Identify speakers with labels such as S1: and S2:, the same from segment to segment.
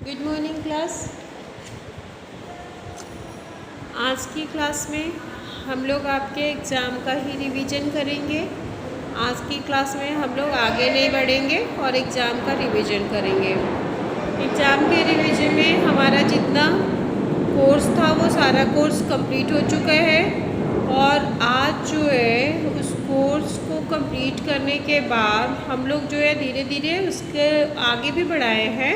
S1: Good morning class. आज की class में हम लोग आपके एग्ज़ाम का ही रिवीजन करेंगे। आज की क्लास में हम लोग आगे नहीं बढ़ेंगे और एग्ज़ाम का रिवीजन करेंगे। एग्ज़ाम के रिवीजन में हमारा जितना कोर्स था वो सारा कोर्स कंप्लीट हो चुका है और आज जो है उस कोर्स को कंप्लीट करने के बाद हम लोग जो है धीरे धीरे उसके आगे भी बढ़ाए हैं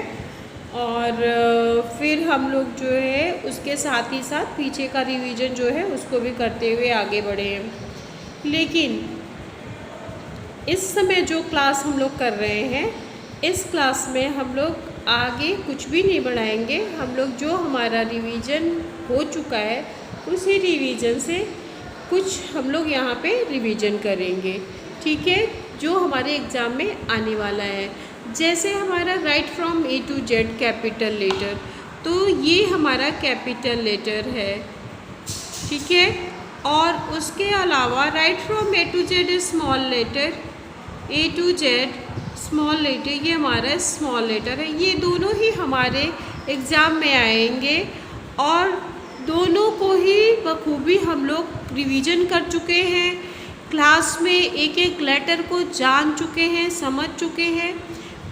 S1: और फिर हम लोग जो है उसके साथ ही साथ पीछे का रिवीजन जो है उसको भी करते हुए आगे बढ़े हैं। लेकिन इस समय जो क्लास हम लोग कर रहे हैं, इस क्लास में हम लोग आगे कुछ भी नहीं बढ़ाएंगे। हम लोग जो हमारा रिवीजन हो चुका है उसी रिवीजन से कुछ हम लोग यहाँ पे रिवीजन करेंगे, ठीक है, जो हमारे एग्ज़ाम में आने वाला है। जैसे हमारा write from A to Z capital letter, तो ये हमारा कैपिटल लेटर है, ठीक है। और उसके अलावा write from A to Z small letter, A to Z small letter, ये हमारा स्मॉल लेटर है। ये दोनों ही हमारे एग्ज़ाम में आएंगे और दोनों को ही बखूबी हम लोग रिवीजन कर चुके हैं। क्लास में एक एक लेटर को जान चुके हैं, समझ चुके हैं।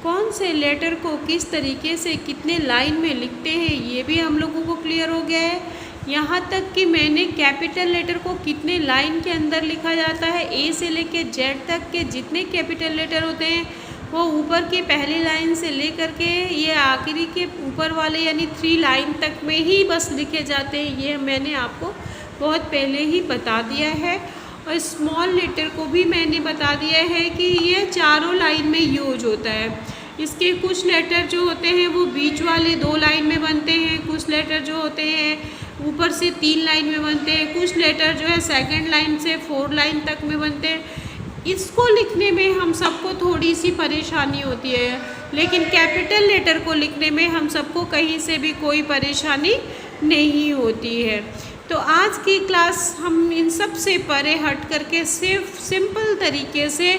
S1: कौन से लेटर को किस तरीके से कितने लाइन में लिखते हैं ये भी हम लोगों को क्लियर हो गया है। यहाँ तक कि मैंने कैपिटल लेटर को कितने लाइन के अंदर लिखा जाता है, ए से लेके जेड तक के जितने कैपिटल लेटर होते हैं वो ऊपर की पहली लाइन से लेकर के ये आखिरी के ऊपर वाले यानी 3 लाइन तक में ही बस लिखे जाते हैं। ये मैंने आपको बहुत पहले ही बता दिया है। और स्मॉल लेटर को भी मैंने बता दिया है कि ये चारों लाइन में यूज होता है। इसके कुछ लेटर जो होते हैं वो बीच वाले 2 लाइन में बनते हैं, कुछ लेटर जो होते हैं ऊपर से 3 लाइन में बनते हैं, कुछ लेटर जो है सेकंड लाइन से 4 लाइन तक में बनते हैं। इसको लिखने में हम सबको थोड़ी सी परेशानी होती है, लेकिन कैपिटल लेटर को लिखने में हम सबको कहीं से भी कोई परेशानी नहीं होती है। तो आज की क्लास हम इन सब से परे हट करके सिर्फ सिंपल तरीके से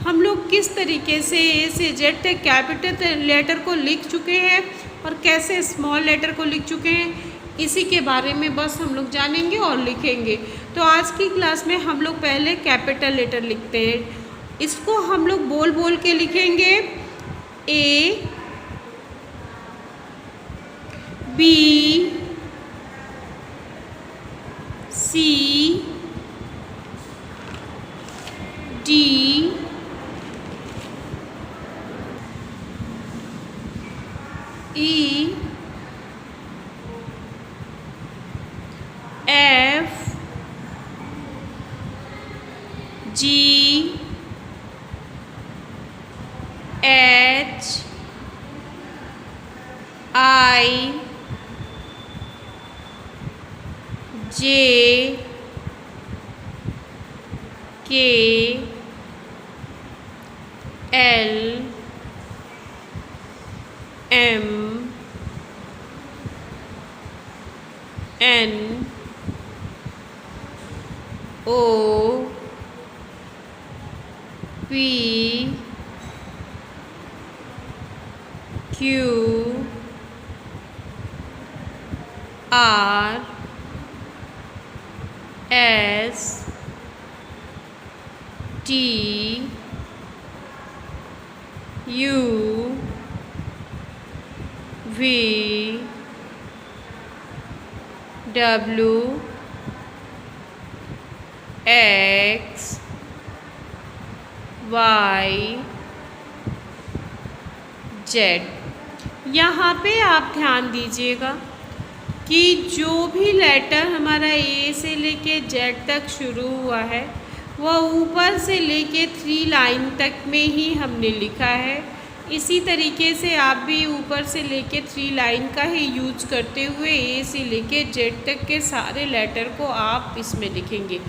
S1: हम लोग किस तरीके से ए से जेड तक कैपिटल लेटर को लिख चुके हैं और कैसे स्मॉल लेटर को लिख चुके हैं, इसी के बारे में बस हम लोग जानेंगे और लिखेंगे। तो आज की क्लास में हम लोग पहले कैपिटल लेटर लिखते हैं। इसको हम लोग बोल बोल के लिखेंगे। A, B, C, D, E, F, G, H, I, J, K, L, M, N, O, P, Q, R, S, T, U, V, W, X, Y, Z. यहाँ पे आप ध्यान दीजिएगा कि जो भी लेटर हमारा ए से लेके जेड तक शुरू हुआ है वह ऊपर से लेके 3 लाइन तक में ही हमने लिखा है। इसी तरीके से आप भी ऊपर से लेके 3 लाइन का ही यूज करते हुए ए से लेके जेड तक के सारे लेटर को आप इसमें लिखेंगे।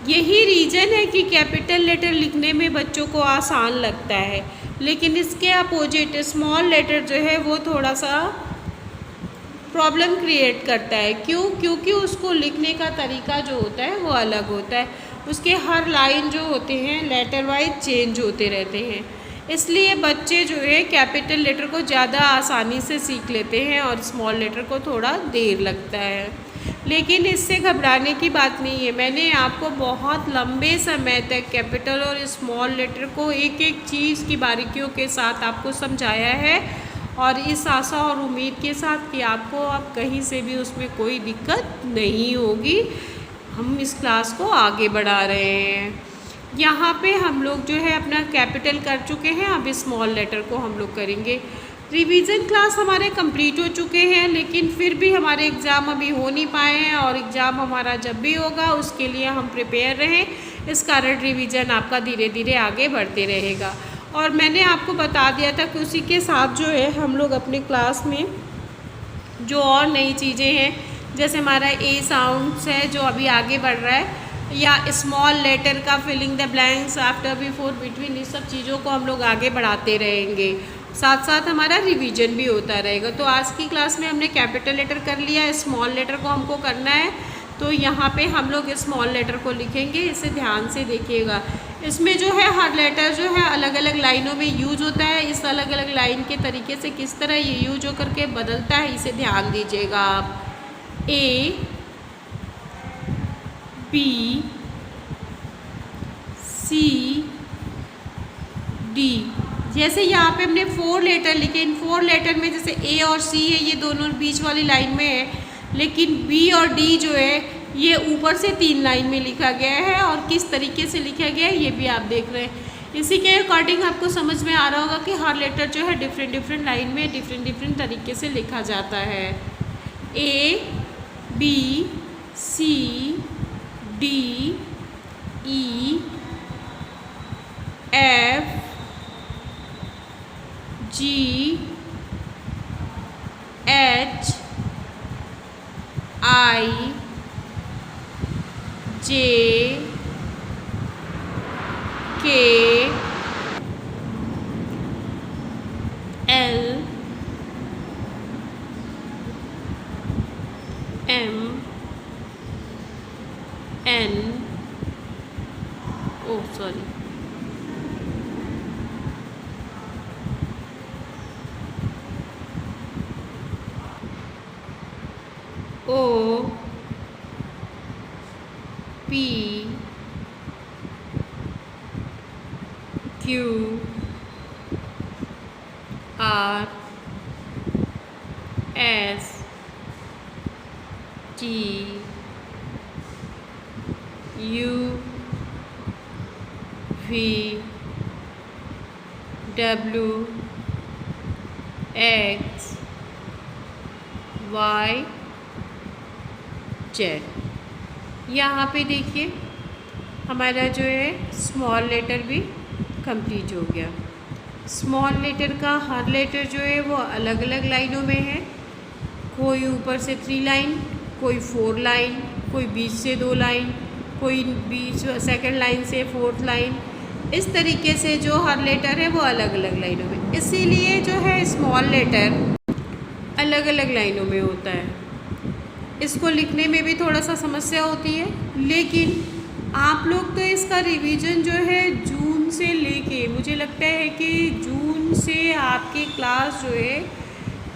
S1: यही रीज़न है कि कैपिटल लेटर लिखने में बच्चों को आसान लगता है, लेकिन इसके अपोजिट स्मॉल लेटर जो है वो थोड़ा सा प्रॉब्लम क्रिएट करता है। क्यों? क्योंकि उसको लिखने का तरीका जो होता है वो अलग होता है। उसके हर लाइन जो होते हैं लेटर वाइज चेंज होते रहते हैं। इसलिए बच्चे जो है कैपिटल लेटर को ज़्यादा आसानी से सीख लेते हैं और स्मॉल लेटर को थोड़ा देर लगता है। लेकिन इससे घबराने की बात नहीं है। मैंने आपको बहुत लंबे समय तक कैपिटल और स्मॉल लेटर को एक एक चीज़ की बारीकियों के साथ आपको समझाया है, और इस आशा और उम्मीद के साथ कि आपको अब कहीं से भी उसमें कोई दिक्कत नहीं होगी। हम इस क्लास को आगे बढ़ा रहे हैं। यहाँ पे हम लोग जो है अपना कैपिटल कर चुके हैं, अब स्मॉल लेटर को हम लोग करेंगे। रिवीजन क्लास हमारे कंप्लीट हो चुके हैं, लेकिन फिर भी हमारे एग्ज़ाम अभी हो नहीं पाए हैं, और एग्ज़ाम हमारा जब भी होगा उसके लिए हम प्रिपेयर रहें। इस कारण रिवीजन आपका धीरे धीरे आगे बढ़ते रहेगा। और मैंने आपको बता दिया था कि उसी के साथ जो है हम लोग अपने क्लास में जो और नई चीज़ें हैं, जैसे हमारा ए साउंड्स है जो अभी आगे बढ़ रहा है, या स्मॉल लेटर का filling the blanks, after, before, between, इस सब चीज़ों को हम लोग आगे बढ़ाते रहेंगे। साथ साथ हमारा रिवीजन भी होता रहेगा। तो आज की क्लास में हमने कैपिटल लेटर कर लिया, स्मॉल लेटर को हमको करना है। तो यहाँ पे हम लोग स्मॉल लेटर को लिखेंगे, इसे ध्यान से देखिएगा। इसमें जो है हर लेटर जो है अलग अलग लाइनों में यूज होता है। इस अलग अलग लाइन के तरीके से किस तरह ये यूज होकर के बदलता है, इसे ध्यान दीजिएगा आप। ए, बी, सी, डी। जैसे यहाँ पे हमने 4 लेटर लिखे, इन 4 लेटर में जैसे ए और सी है ये दोनों बीच वाली लाइन में है, लेकिन बी और डी जो है ये ऊपर से 3 लाइन में लिखा गया है। और किस तरीके से लिखा गया है ये भी आप देख रहे हैं। इसी के अकॉर्डिंग आपको समझ में आ रहा होगा कि हर लेटर जो है डिफरेंट डिफरेंट लाइन में डिफरेंट डिफरेंट तरीके से लिखा जाता है। A, B, C, D, E, F, G, H, I, J, K, L, M, N, O, P, Q, R, S, T, U, V, W, X, Y, Z। यहाँ पे देखिए हमारा जो है स्मॉल लेटर भी कंप्लीट हो गया। स्मॉल लेटर का हर लेटर जो है वो अलग अलग लाइनों में है। कोई ऊपर से 3 लाइन, कोई 4 लाइन, कोई बीच से 2 लाइन, कोई बीच सेकंड लाइन से 4th लाइन। इस तरीके से जो हर लेटर है वो अलग अलग लाइनों में, इसीलिए जो है स्मॉल लेटर अलग अलग लाइनों में होता है। इसको लिखने में भी थोड़ा सा समस्या होती है, लेकिन आप लोग तो इसका रिवीजन जो है जून से लेके, मुझे लगता है कि जून से आपकी क्लास जो है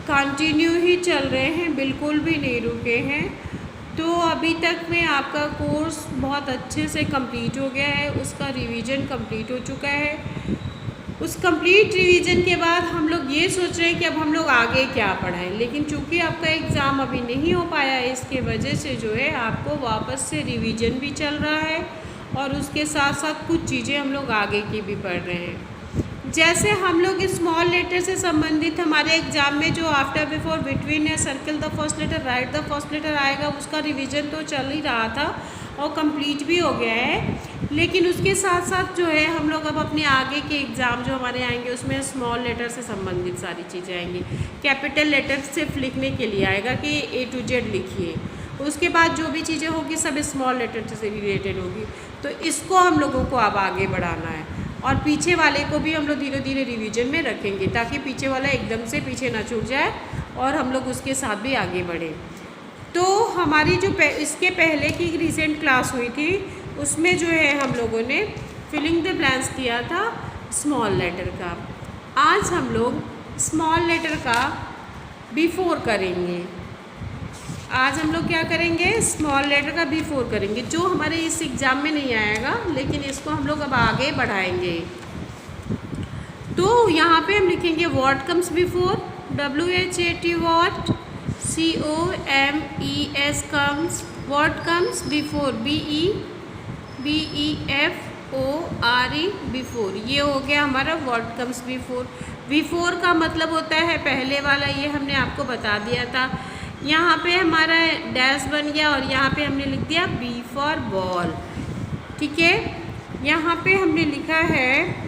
S1: कंटिन्यू ही चल रहे हैं, बिल्कुल भी नहीं रुके हैं। तो अभी तक में आपका कोर्स बहुत अच्छे से कंप्लीट हो गया है, उसका रिवीजन कंप्लीट हो चुका है। उस कंप्लीट रिवीजन के बाद हम लोग ये सोच रहे हैं कि अब हम लोग आगे क्या पढ़ाएं, लेकिन चूंकि आपका एग्ज़ाम अभी नहीं हो पाया है, इसके वजह से जो है आपको वापस से रिवीजन भी चल रहा है, और उसके साथ साथ कुछ चीज़ें हम लोग आगे की भी पढ़ रहे हैं। जैसे हम लोग स्मॉल लेटर से संबंधित हमारे एग्ज़ाम में जो आफ्टर, बिफोर, बिटवीन या circle the first letter, write the first letter आएगा, उसका रिवीजन तो चल ही रहा था और कंप्लीट भी हो गया है। लेकिन उसके साथ साथ जो है हम लोग अब अपने आगे के एग्ज़ाम जो हमारे आएंगे उसमें स्मॉल लेटर से संबंधित सारी चीज़ें आएंगी। कैपिटल लेटर सिर्फ लिखने के लिए आएगा कि A to Z लिखिए, उसके बाद जो भी चीज़ें होगी सब स्मॉल लेटर से रिलेटेड होगी। तो इसको हम लोगों को अब आगे बढ़ाना है, और पीछे वाले को भी हम लोग धीरे धीरे रिवीजन में रखेंगे, ताकि पीछे वाला एकदम से पीछे ना छूट जाए और हम लोग उसके साथ भी आगे बढ़ें। तो हमारी जो इसके पहले की रिसेंट क्लास हुई थी उसमें जो है हम लोगों ने फिलिंग द ब्लैंक्स किया था। स्मॉल लेटर का। आज हम लोग स्मॉल लेटर का बिफोर करेंगे। आज हम लोग क्या करेंगे? स्मॉल लेटर का बिफोर करेंगे, जो हमारे इस एग्ज़ाम में नहीं आएगा, लेकिन इसको हम लोग अब आगे बढ़ाएंगे। तो यहाँ पे हम लिखेंगे what comes before, WHAT what, COMES comes, what comes before, BEFORE before. ये हो गया हमारा व्हाट कम्स बिफोर। बिफोर का मतलब होता है पहले वाला, ये हमने आपको बता दिया था। यहाँ पे हमारा डैश बन गया और यहाँ पे हमने लिख दिया B फॉर बॉल। ठीक है, यहाँ पे हमने लिखा है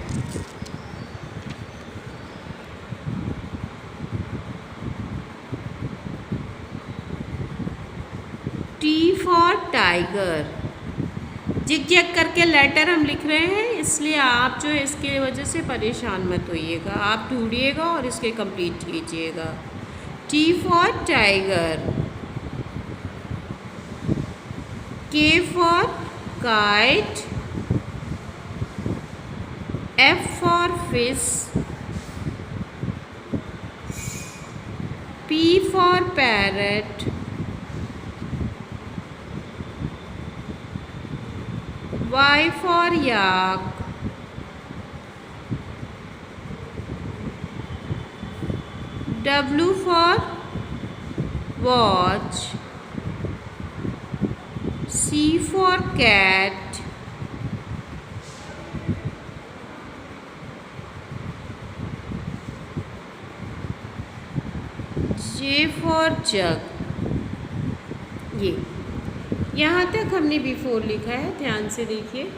S1: T फॉर टाइगर। जिग-जैग करके लेटर हम लिख रहे हैं, इसलिए आप जो है इसके वजह से परेशान मत होइएगा, आप ढूंढिएगा और इसके कंप्लीट कीजिएगा। T for tiger, K for kite, F for fish, P for parrot, Y for yak, W for watch, C for cat, J for jug। ये यहाँ तक हमने बिफोर लिखा है, ध्यान से देखिए,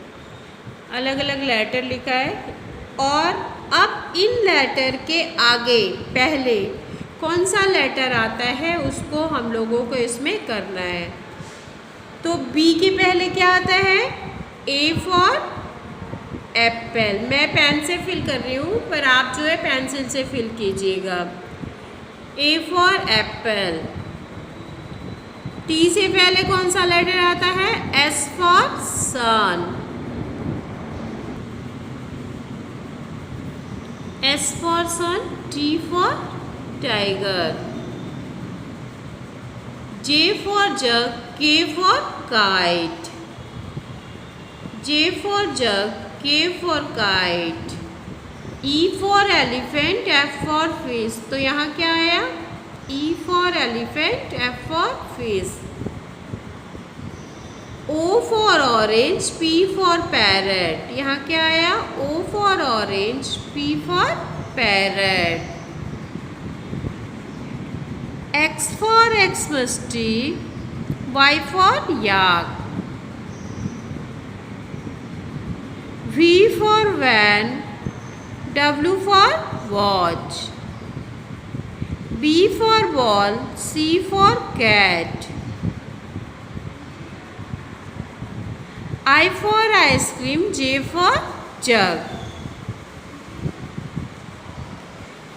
S1: अलग अलग लेटर लिखा है। और अब इन लेटर के आगे पहले कौन सा लेटर आता है उसको हम लोगों को इसमें करना है। तो बी के पहले क्या आता है? A for Apple. मैं पेन से फिल कर रही हूँ, पर आप जो है पेंसिल से फिल कीजिएगा। A for Apple. टी से पहले कौन सा लेटर आता है? S for sun. S for sun, T for tiger, J for jug, K for kite, J for jug, K for kite, E for elephant, F for fish. तो यहाँ क्या आया? E for elephant, F for fish. O for orange, P for parrot। यहाँ क्या आया? O for orange, P for parrot. X for Xmas tree, Y for yak, V for van, W for watch, B for ball, C for cat, I for ice cream, J for jug।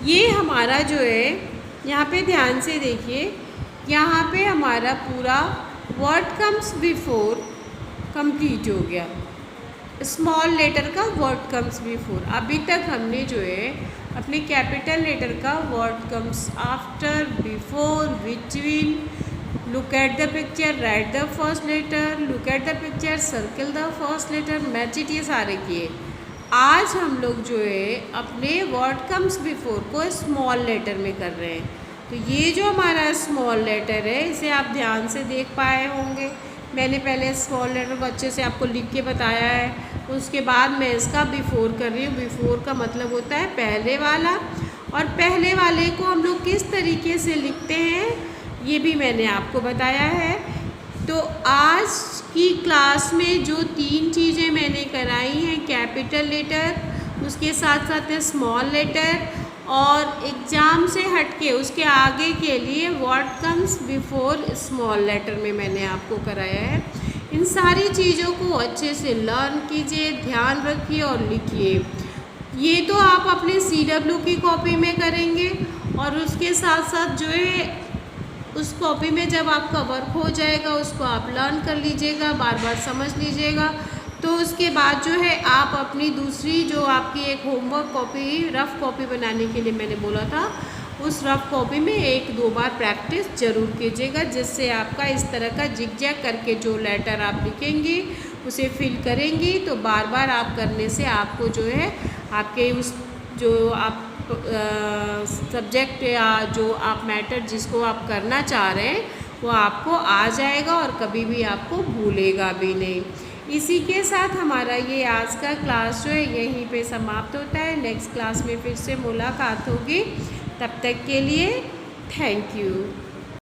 S1: ये हमारा जो है, यहाँ पे ध्यान से देखिए, यहाँ पे हमारा पूरा व्हाट कम्स बिफोर कंप्लीट हो गया। स्मॉल लेटर का व्हाट कम्स बिफोर। अभी तक हमने जो है अपने कैपिटल लेटर का what comes after, before, between, look at the picture, write the first letter, look at the picture, circle the first letter, match it, ये सारे किए। आज हम लोग जो है अपने व्हाट कम्स बिफोर को स्मॉल लेटर में कर रहे हैं। तो ये जो हमारा स्मॉल लेटर है, इसे आप ध्यान से देख पाए होंगे। मैंने पहले स्मॉल लेटर को अच्छे से आपको लिख के बताया है, उसके बाद मैं इसका बिफोर कर रही हूँ। बिफोर का मतलब होता है पहले वाला, और पहले वाले को हम लोग किस तरीके से लिखते हैं ये भी मैंने आपको बताया है। तो आज की क्लास में जो 3 चीज़ें मैंने कराई हैं, कैपिटल लेटर, उसके साथ साथ स्मॉल लेटर, और एग्ज़ाम से हटके उसके आगे के लिए what comes before small letter में मैंने आपको कराया है। इन सारी चीज़ों को अच्छे से लर्न कीजिए, ध्यान रखिए और लिखिए। ये तो आप अपने CW की कॉपी में करेंगे, और उसके साथ साथ जो है उस कॉपी में जब आपका वर्क हो जाएगा उसको आप लर्न कर लीजिएगा, बार बार समझ लीजिएगा। तो उसके बाद जो है आप अपनी दूसरी जो आपकी एक होमवर्क कॉपी, रफ़ कॉपी बनाने के लिए मैंने बोला था, उस रफ़ कॉपी में 1-2 बार प्रैक्टिस ज़रूर कीजिएगा, जिससे आपका इस तरह का जिग-जैग करके जो लेटर आप लिखेंगी उसे फिल करेंगी, तो बार बार आप करने से आपको जो है आपके उस जो आप सब्जेक्ट या जो आप मैटर जिसको आप करना चाह रहे हैं वो आपको आ जाएगा और कभी भी आपको भूलेगा भी नहीं। इसी के साथ हमारा ये आज का क्लास जो है यहीं पे समाप्त होता है। नेक्स्ट क्लास में फिर से मुलाकात होगी। तब तक के लिए थैंक यू।